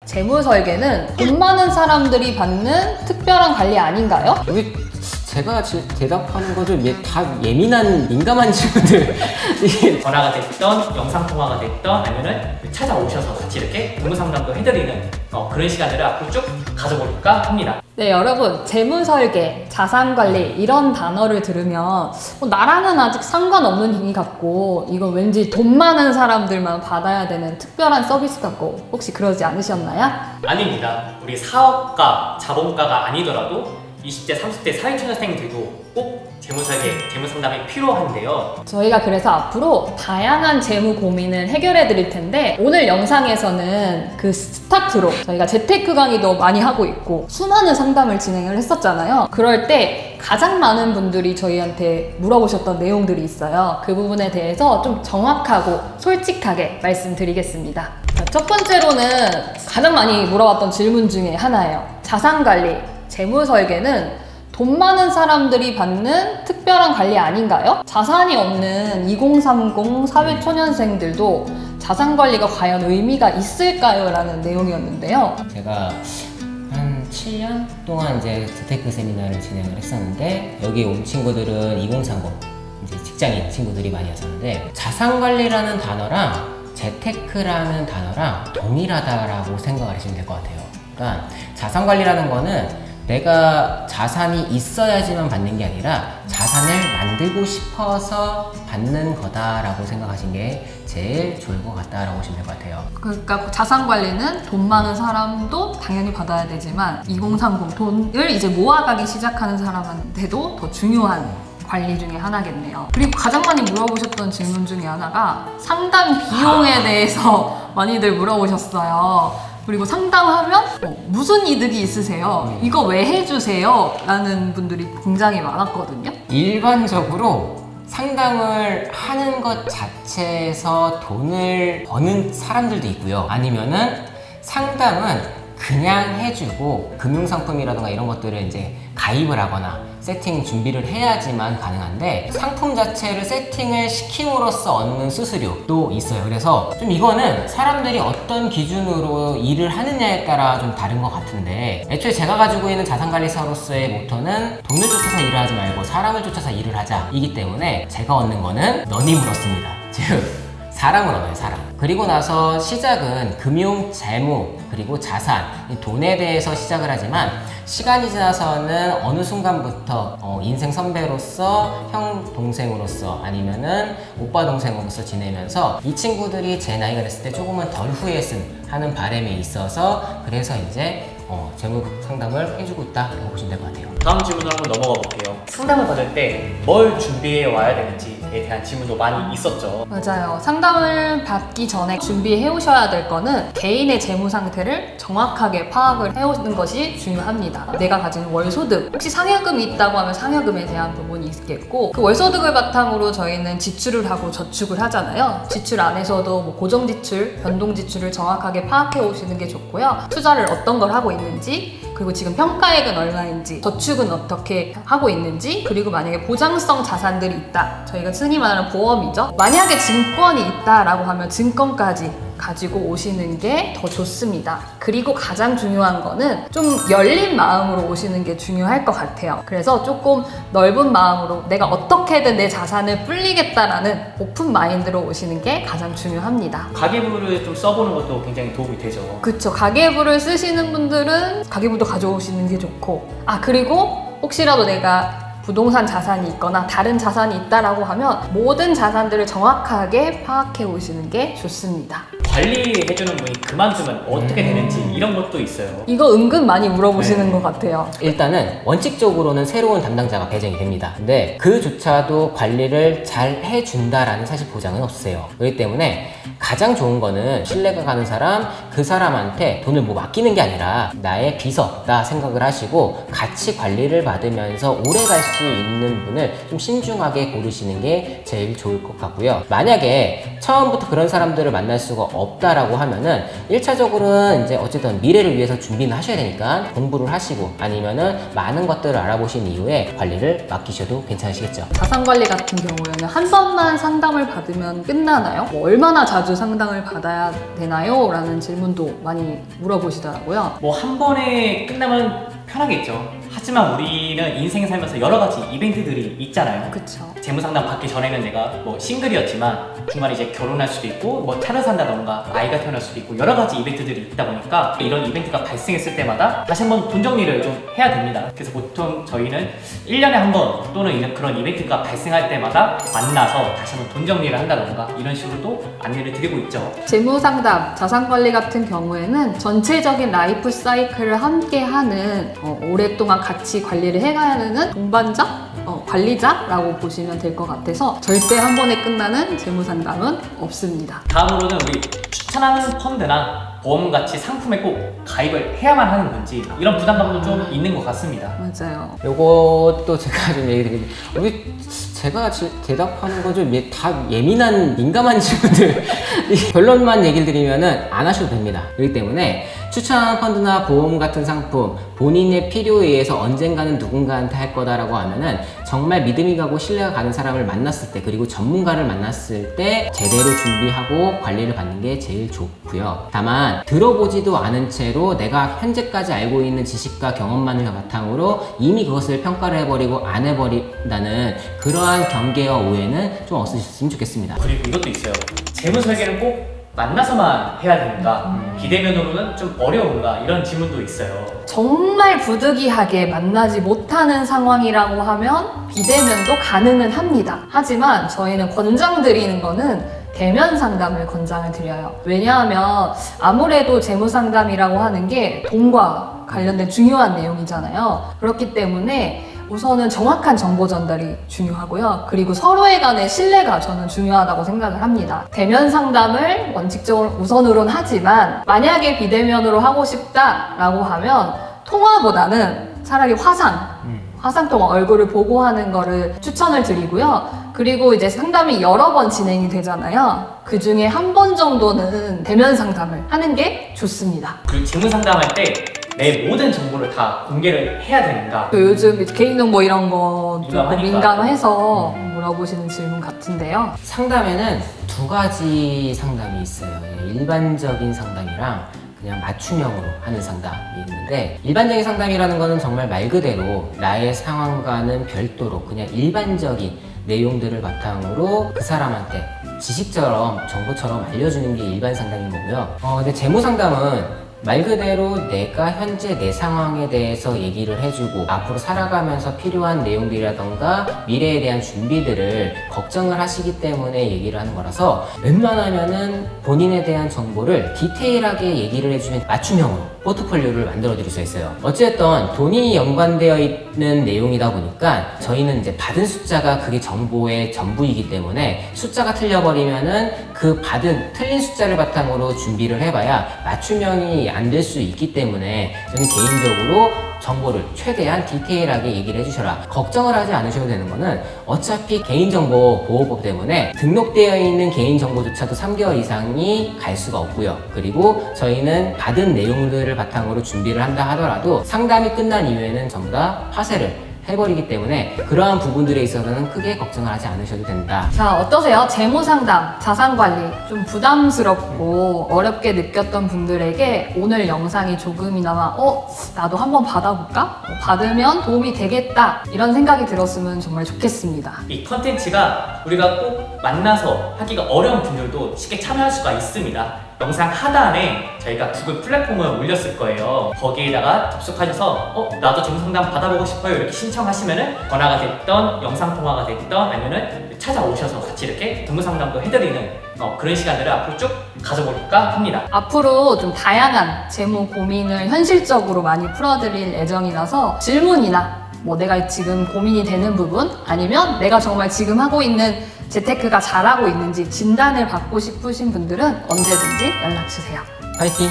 재무 설계는 돈 많은 사람들이 받는 특별한 관리 아닌가요? 여기 제가 대답하는 거 좀 다 예민한 민감한 질문들. 전화가 됐던 영상통화가 됐던 아니면은 찾아오셔서 같이 이렇게 업무 상담도 해드리는 그런 시간들을 앞으로 쭉 가져볼까 합니다. 네, 여러분, 재무 설계, 자산 관리 이런 단어를 들으면 나랑은 아직 상관없는 힘이 같고 이건 왠지 돈 많은 사람들만 받아야 되는 특별한 서비스 같고 혹시 그러지 않으셨나요? 아닙니다. 우리 사업가, 자본가가 아니더라도 20대, 30대 사회초년생들도 꼭 재무설계, 재무상담이 필요한데요. 저희가 그래서 앞으로 다양한 재무 고민을 해결해 드릴 텐데 오늘 영상에서는 그 스타트로 저희가 재테크 강의도 많이 하고 있고 수많은 상담을 진행을 했었잖아요. 그럴 때 가장 많은 분들이 저희한테 물어보셨던 내용들이 있어요. 그 부분에 대해서 좀 정확하고 솔직하게 말씀드리겠습니다. 첫 번째로는 가장 많이 물어봤던 질문 중에 하나예요. 자산관리, 재무설계는 돈 많은 사람들이 받는 특별한 관리 아닌가요? 자산이 없는 2030 사회초년생들도 자산관리가 과연 의미가 있을까요? 라는 내용이었는데요. 제가 한 7년 동안 이제 재테크 세미나를 진행을 했었는데 여기 온 친구들은 2030 이제 직장인 친구들이 많이 왔었는데 자산관리라는 단어랑 재테크라는 단어랑 동일하다라고 생각을 하시면 될 것 같아요. 그러니까 자산관리라는 거는 내가 자산이 있어야지만 받는 게 아니라 자산을 만들고 싶어서 받는 거다라고 생각하시는 게 제일 좋을 것 같다라고 보시면 될 것 같아요. 그러니까 자산관리는 돈 많은 사람도 당연히 받아야 되지만 2030 돈을 이제 모아가기 시작하는 사람한테도 더 중요한 관리 중에 하나겠네요. 그리고 가장 많이 물어보셨던 질문 중에 하나가 상담 비용에 대해서 많이들 물어보셨어요. 그리고 상담하면 무슨 이득이 있으세요? 이거 왜 해주세요? 라는 분들이 굉장히 많았거든요. 일반적으로 상담을 하는 것 자체에서 돈을 버는 사람들도 있고요. 아니면은 상담은 그냥 해주고 금융상품이라던가 이런 것들을 이제 가입을 하거나 세팅 준비를 해야지만 가능한데 상품 자체를 세팅을 시킴으로써 얻는 수수료도 있어요. 그래서 좀 이거는 사람들이 어떤 기준으로 일을 하느냐에 따라 좀 다른 것 같은데 애초에 제가 가지고 있는 자산관리사로서의 모토는 돈을 쫓아서 일을 하지 말고 사람을 쫓아서 일을 하자 이기 때문에 제가 얻는 거는 너님을 얻습니다. 즉 사람을 얻어요, 사람. 그리고 나서 시작은 금융, 재무, 그리고 자산, 돈에 대해서 시작을 하지만 시간이 지나서는 어느 순간부터 인생 선배로서, 형 동생으로서 아니면은 오빠 동생으로서 지내면서 이 친구들이 제 나이가 됐을 때 조금은 덜 후회했음 하는 바람이 있어서 그래서 이제 재무 상담을 해주고 있다고 보시면 될 것 같아요. 다음 질문으로 한번 넘어가 볼게요. 상담을 받을 때 뭘 준비해 와야 되는지에 대한 질문도 많이 있었죠. 맞아요. 상담을 받기 전에 준비해 오셔야 될 거는 개인의 재무 상태를 정확하게 파악을 해오는 것이 중요합니다. 내가 가진 월소득, 혹시 상여금이 있다고 하면 상여금에 대한 부분이 있겠고 그 월소득을 바탕으로 저희는 지출을 하고 저축을 하잖아요. 지출 안에서도 뭐 고정지출, 변동지출을 정확하게 파악해 오시는 게 좋고요. 투자를 어떤 걸 하고 있는지 그리고 지금 평가액은 얼마인지 저축은 어떻게 하고 있는지 그리고 만약에 보장성 자산들이 있다 저희가 흔히 말하는 보험이죠. 만약에 증권이 있다라고 하면 증권까지 가지고 오시는 게 더 좋습니다. 그리고 가장 중요한 거는 좀 열린 마음으로 오시는 게 중요할 것 같아요. 그래서 조금 넓은 마음으로 내가 어떻게든 내 자산을 불리겠다라는 오픈 마인드로 오시는 게 가장 중요합니다. 가계부를 좀 써보는 것도 굉장히 도움이 되죠. 그쵸. 가계부를 쓰시는 분들은 가계부도 가져오시는 게 좋고 그리고 혹시라도 내가 부동산 자산이 있거나 다른 자산이 있다라고 하면 모든 자산들을 정확하게 파악해 오시는 게 좋습니다. 관리해주는 분이 그만두면 어떻게 되는지 이런 것도 있어요. 이거 은근 많이 물어보시는 것 같아요. 일단은 원칙적으로는 새로운 담당자가 배정이 됩니다. 근데 그조차도 관리를 잘 해준다라는 사실 보장은 없어요. 그렇기 때문에 가장 좋은 거는 신뢰가 가는 사람, 그 사람한테 돈을 뭐 맡기는 게 아니라 나의 비서다 생각을 하시고 같이 관리를 받으면서 오래 갈 수 있는 분을 좀 신중하게 고르시는 게 제일 좋을 것 같고요. 만약에 처음부터 그런 사람들을 만날 수가 없다라고 하면은 1차적으로는 이제 어쨌든 미래를 위해서 준비는 하셔야 되니까 공부를 하시고 아니면은 많은 것들을 알아보신 이후에 관리를 맡기셔도 괜찮으시겠죠. 자산관리 같은 경우에는 한 번만 상담을 받으면 끝나나요? 뭐 얼마나 자주 상담을 받아야 되나요? 라는 질문 질문도 많이 물어보시더라고요. 뭐 한 번에 끝나면 편하겠죠. 하지만 우리는 인생을 살면서 여러 가지 이벤트들이 있잖아요. 그쵸. 재무상담 받기 전에는 내가 뭐 싱글이었지만 중간에 이제 결혼할 수도 있고 뭐 차를 산다던가 아이가 태어날 수도 있고 여러 가지 이벤트들이 있다 보니까 이런 이벤트가 발생했을 때마다 다시 한번 돈 정리를 좀 해야 됩니다. 그래서 보통 저희는 1년에 한 번 또는 이런 그런 이벤트가 발생할 때마다 만나서 다시 한번 돈 정리를 한다던가 이런 식으로도 안내를 드리고 있죠. 재무상담, 자산관리 같은 경우에는 전체적인 라이프 사이클을 함께하는 오랫동안 같이 관리를 해가야 하는 동반자? 관리자라고 보시면 될 것 같아서 절대 한 번에 끝나는 재무상담은 없습니다. 다음으로는 우리 추천하는 펀드나 보험같이 상품에 꼭 가입을 해야만 하는 건지 이런 부담감도 좀 있는 것 같습니다. 맞아요. 요것도 제가 좀 얘기 드리면 우리 제가 대답하는 건 좀 다 예민한 민감한 질문들 결론만 얘기를 드리면은 안 하셔도 됩니다. 그렇기 때문에 추천하는 펀드나 보험 같은 상품 본인의 필요에 의해서 언젠가는 누군가한테 할 거다라고 하면은 정말 믿음이 가고 신뢰가 가는 사람을 만났을 때 그리고 전문가를 만났을 때 제대로 준비하고 관리를 받는 게 제일 좋고요. 다만 들어보지도 않은 채로 내가 현재까지 알고 있는 지식과 경험만을 바탕으로 이미 그것을 평가를 해버리고 안 해버린다는 그러한 경계와 오해는 좀 없으셨으면 좋겠습니다. 그리고 이것도 있어요. 재무 설계는 꼭 만나서만 해야 되는가? 비대면으로는 좀 어려운가? 이런 질문도 있어요. 정말 부득이하게 만나지 못하는 상황이라고 하면 비대면도 가능은 합니다. 하지만 저희는 권장드리는 거는 대면 상담을 권장을 드려요. 왜냐하면 아무래도 재무상담이라고 하는 게 돈과 관련된 중요한 내용이잖아요. 그렇기 때문에 우선은 정확한 정보 전달이 중요하고요. 그리고 서로에 간의 신뢰가 저는 중요하다고 생각을 합니다. 대면 상담을 원칙적으로 우선으로는 하지만 만약에 비대면으로 하고 싶다라고 하면 통화보다는 차라리 화상 통화 얼굴을 보고 하는 거를 추천을 드리고요. 그리고 이제 상담이 여러 번 진행이 되잖아요. 그 중에 한 번 정도는 대면 상담을 하는 게 좋습니다. 그리고 재무 상담할 때 내 모든 정보를 다 공개를 해야 되는가? 요즘 개인정보 이런 거 좀 민감하니까. 민감해서 물어보시는 질문 같은데요. 상담에는 두 가지 상담이 있어요. 일반적인 상담이랑 그냥 맞춤형으로 하는 상담이 있는데 일반적인 상담이라는 거는 정말 말 그대로 나의 상황과는 별도로 그냥 일반적인 내용들을 바탕으로 그 사람한테 지식처럼 정보처럼 알려주는 게 일반 상담인 거고요. 근데 재무 상담은 말 그대로 내가 현재 내 상황에 대해서 얘기를 해주고 앞으로 살아가면서 필요한 내용들이라던가 미래에 대한 준비들을 걱정을 하시기 때문에 얘기를 하는 거라서 웬만하면은 본인에 대한 정보를 디테일하게 얘기를 해주면 맞춤형으로 포트폴리오를 만들어 드릴 수 있어요. 어쨌든 돈이 연관되어 있는 내용이다 보니까 저희는 이제 받은 숫자가 그게 정보의 전부이기 때문에 숫자가 틀려버리면은 그 받은 틀린 숫자를 바탕으로 준비를 해봐야 맞춤형이 안 될 수 있기 때문에 저는 개인적으로 정보를 최대한 디테일하게 얘기를 해주셔라. 걱정을 하지 않으셔도 되는 거는 어차피 개인정보 보호법 때문에 등록되어 있는 개인정보조차도 3개월 이상이 갈 수가 없고요. 그리고 저희는 받은 내용들을 바탕으로 준비를 한다 하더라도 상담이 끝난 이후에는 전부 다 파쇄를 해버리기 때문에 그러한 부분들에 있어서는 크게 걱정을 하지 않으셔도 된다. 자, 어떠세요? 재무상담, 자산관리 좀 부담스럽고 어렵게 느꼈던 분들에게 오늘 영상이 조금이나마 나도 한번 받아볼까? 받으면 도움이 되겠다 이런 생각이 들었으면 정말 좋겠습니다. 이 컨텐츠가 우리가 꼭 만나서 하기가 어려운 분들도 쉽게 참여할 수가 있습니다. 영상 하단에 저희가 구글 플랫폼을 올렸을 거예요. 거기에다가 접속하셔서 나도 재무상담 받아보고 싶어요 이렇게 신청하시면은 전화가 됐던 영상통화가 됐던 아니면은 찾아오셔서 같이 이렇게 재무상담도 해드리는 그런 시간들을 앞으로 쭉 가져볼까 합니다. 앞으로 좀 다양한 재무 고민을 현실적으로 많이 풀어드릴 예정이라서 질문이나 내가 지금 고민이 되는 부분 아니면 내가 정말 지금 하고 있는 재테크가 잘하고 있는지 진단을 받고 싶으신 분들은 언제든지 연락주세요. 파이팅!